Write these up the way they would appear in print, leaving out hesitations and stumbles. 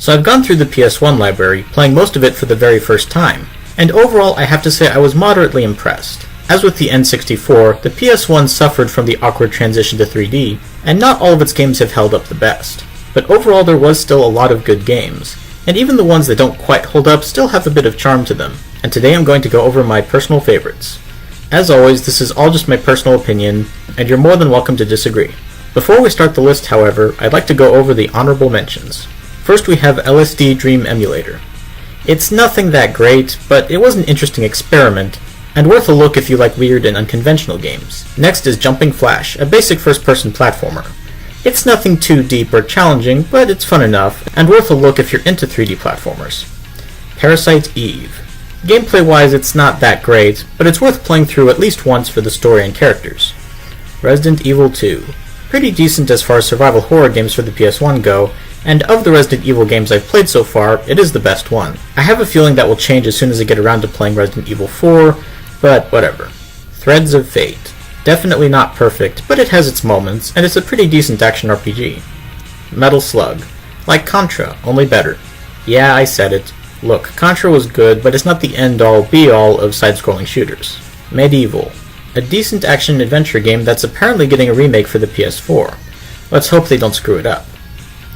so I've gone through the PS1 library, playing most of it for the very first time, and overall I have to say I was moderately impressed. As with the N64, the PS1 suffered from the awkward transition to 3D, and not all of its games have held up the best. But overall there was still a lot of good games, and even the ones that don't quite hold up still have a bit of charm to them, and today I'm going to go over my personal favorites. As always, this is all just my personal opinion, and you're more than welcome to disagree. Before we start the list, however, I'd like to go over the honorable mentions. First we have LSD Dream Emulator. It's nothing that great, but it was an interesting experiment, and worth a look if you like weird and unconventional games. Next is Jumping Flash, a basic first-person platformer. It's nothing too deep or challenging, but it's fun enough, and worth a look if you're into 3D platformers. Parasite Eve. Gameplay-wise, it's not that great, but it's worth playing through at least once for the story and characters. Resident Evil 2. Pretty decent as far as survival horror games for the PS1 go, and of the Resident Evil games I've played so far, it is the best one. I have a feeling that will change as soon as I get around to playing Resident Evil 4, but whatever. Threads of Fate. Definitely not perfect, but it has its moments, and it's a pretty decent action RPG. Metal Slug. Like Contra, only better. Yeah, I said it. Look, Contra was good, but it's not the end-all, be-all of side-scrolling shooters. Medieval. A decent action-adventure game that's apparently getting a remake for the PS4. Let's hope they don't screw it up.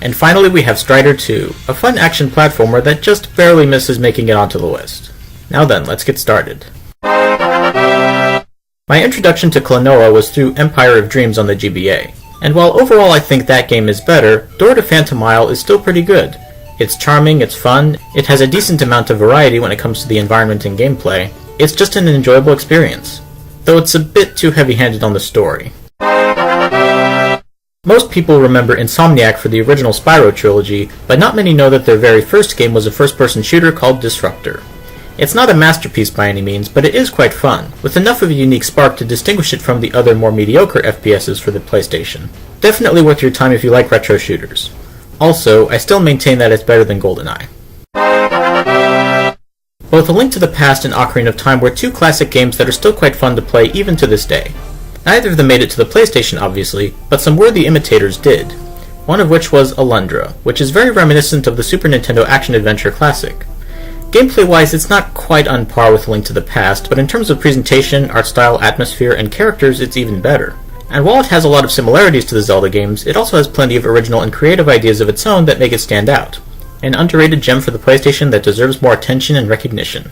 And finally we have Strider 2, a fun action platformer that just barely misses making it onto the list. Now then, let's get started. My introduction to Klonoa was through Empire of Dreams on the GBA, and while overall I think that game is better, Door to Phantomile is still pretty good. It's charming, it's fun, it has a decent amount of variety when it comes to the environment and gameplay. It's just an enjoyable experience, though it's a bit too heavy-handed on the story. Most people remember Insomniac for the original Spyro trilogy, but not many know that their very first game was a first-person shooter called Disruptor. It's not a masterpiece by any means, but it is quite fun, with enough of a unique spark to distinguish it from the other more mediocre FPSs for the PlayStation. Definitely worth your time if you like retro shooters. Also, I still maintain that it's better than GoldenEye. Both A Link to the Past and Ocarina of Time were two classic games that are still quite fun to play even to this day. Neither of them made it to the PlayStation obviously, but some worthy imitators did. One of which was Alondra, which is very reminiscent of the Super Nintendo action-adventure classic. Gameplay-wise, it's not quite on par with A Link to the Past, but in terms of presentation, art style, atmosphere, and characters, it's even better. And while it has a lot of similarities to the Zelda games, it also has plenty of original and creative ideas of its own that make it stand out. An underrated gem for the PlayStation that deserves more attention and recognition.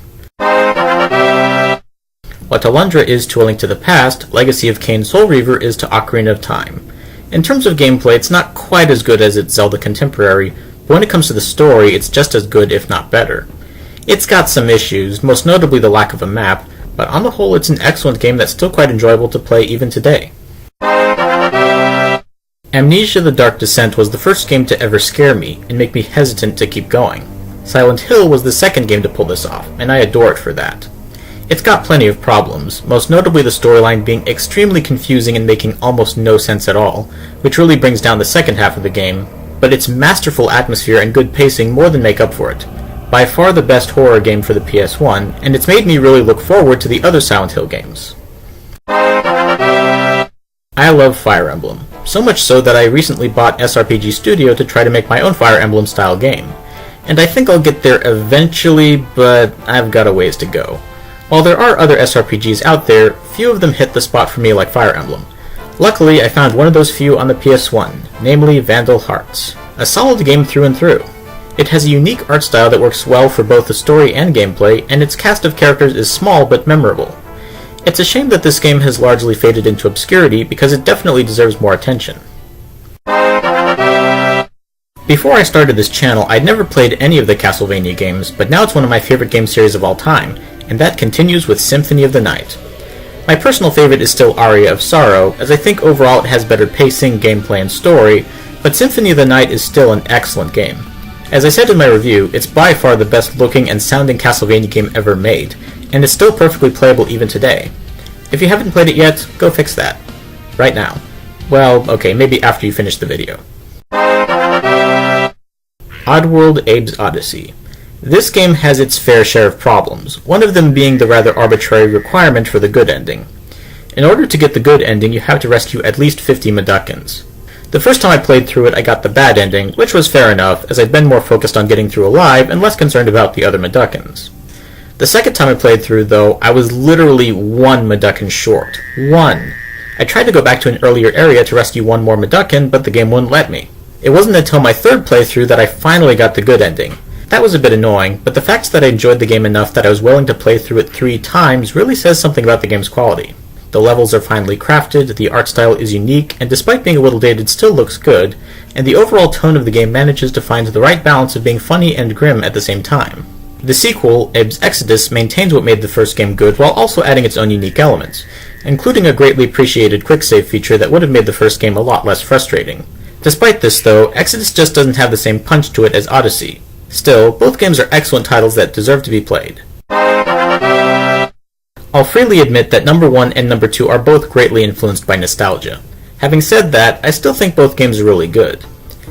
What Alondra is to A Link to the Past, Legacy of Kain Soul Reaver is to Ocarina of Time. In terms of gameplay, it's not quite as good as its Zelda contemporary, but when it comes to the story, it's just as good if not better. It's got some issues, most notably the lack of a map, but on the whole it's an excellent game that's still quite enjoyable to play even today. Amnesia: The Dark Descent was the first game to ever scare me and make me hesitant to keep going. Silent Hill was the second game to pull this off, and I adore it for that. It's got plenty of problems, most notably the storyline being extremely confusing and making almost no sense at all, which really brings down the second half of the game, but its masterful atmosphere and good pacing more than make up for it. By far the best horror game for the PS1, and it's made me really look forward to the other Silent Hill games. I love Fire Emblem, so much so that I recently bought SRPG Studio to try to make my own Fire Emblem style game. And I think I'll get there eventually, but I've got a ways to go. While there are other SRPGs out there, few of them hit the spot for me like Fire Emblem. Luckily, I found one of those few on the PS1, namely Vandal Hearts. A solid game through and through. It has a unique art style that works well for both the story and gameplay, and its cast of characters is small but memorable. It's a shame that this game has largely faded into obscurity because it definitely deserves more attention. Before I started this channel, I'd never played any of the Castlevania games, but now it's one of my favorite game series of all time, and that continues with Symphony of the Night. My personal favorite is still Aria of Sorrow, as I think overall it has better pacing, gameplay, and story, but Symphony of the Night is still an excellent game. As I said in my review, it's by far the best looking and sounding Castlevania game ever made, and it's still perfectly playable even today. If you haven't played it yet, go fix that. Right now. Well, okay, maybe after you finish the video. Oddworld: Abe's Odyssey. This game has its fair share of problems, one of them being the rather arbitrary requirement for the good ending. In order to get the good ending, you have to rescue at least 50 Medukins. The first time I played through it, I got the bad ending, which was fair enough, as I'd been more focused on getting through alive and less concerned about the other Meducans. The second time I played through, though, I was literally one Meducan short. One! I tried to go back to an earlier area to rescue one more Meducan, but the game wouldn't let me. It wasn't until my third playthrough that I finally got the good ending. That was a bit annoying, but the fact that I enjoyed the game enough that I was willing to play through it 3 times really says something about the game's quality. The levels are finely crafted, the art style is unique, and despite being a little dated still looks good, and the overall tone of the game manages to find the right balance of being funny and grim at the same time. The sequel, Abe's Exodus, maintains what made the first game good while also adding its own unique elements, including a greatly appreciated quick save feature that would have made the first game a lot less frustrating. Despite this though, Exodus just doesn't have the same punch to it as Odyssey. Still, both games are excellent titles that deserve to be played. I'll freely admit that number 1 and number 2 are both greatly influenced by nostalgia. Having said that, I still think both games are really good.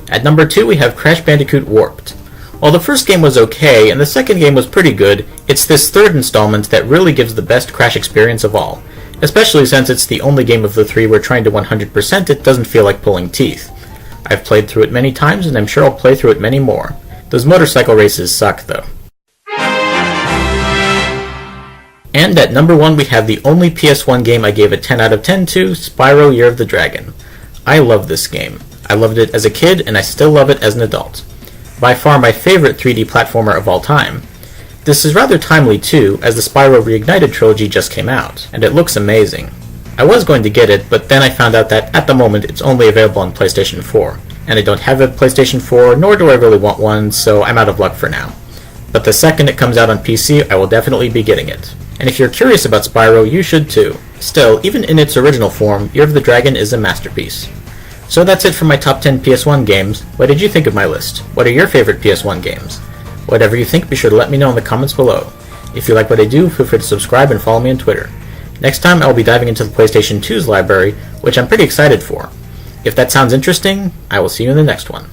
At number 2 we have Crash Bandicoot Warped. While the first game was okay and the second game was pretty good, it's this third installment that really gives the best Crash experience of all, especially since it's the only game of the 3 where trying to 100% it doesn't feel like pulling teeth. I've played through it many times and I'm sure I'll play through it many more. Those motorcycle races suck though. And at number 1 we have the only PS1 game I gave a 10 out of 10 to, Spyro Year of the Dragon. I love this game. I loved it as a kid and I still love it as an adult. By far my favorite 3D platformer of all time. This is rather timely too, as the Spyro Reignited trilogy just came out, and it looks amazing. I was going to get it, but then I found out that at the moment it's only available on PlayStation 4, and I don't have a PlayStation 4, nor do I really want one, so I'm out of luck for now. But the second it comes out on PC, I will definitely be getting it. And if you're curious about Spyro, you should too. Still, even in its original form, Year of the Dragon is a masterpiece. So that's it for my top 10 PS1 games. What did you think of my list? What are your favorite PS1 games? Whatever you think, be sure to let me know in the comments below. If you like what I do, feel free to subscribe and follow me on Twitter. Next time I'll be diving into the PlayStation 2's library, which I'm pretty excited for. If that sounds interesting, I will see you in the next one.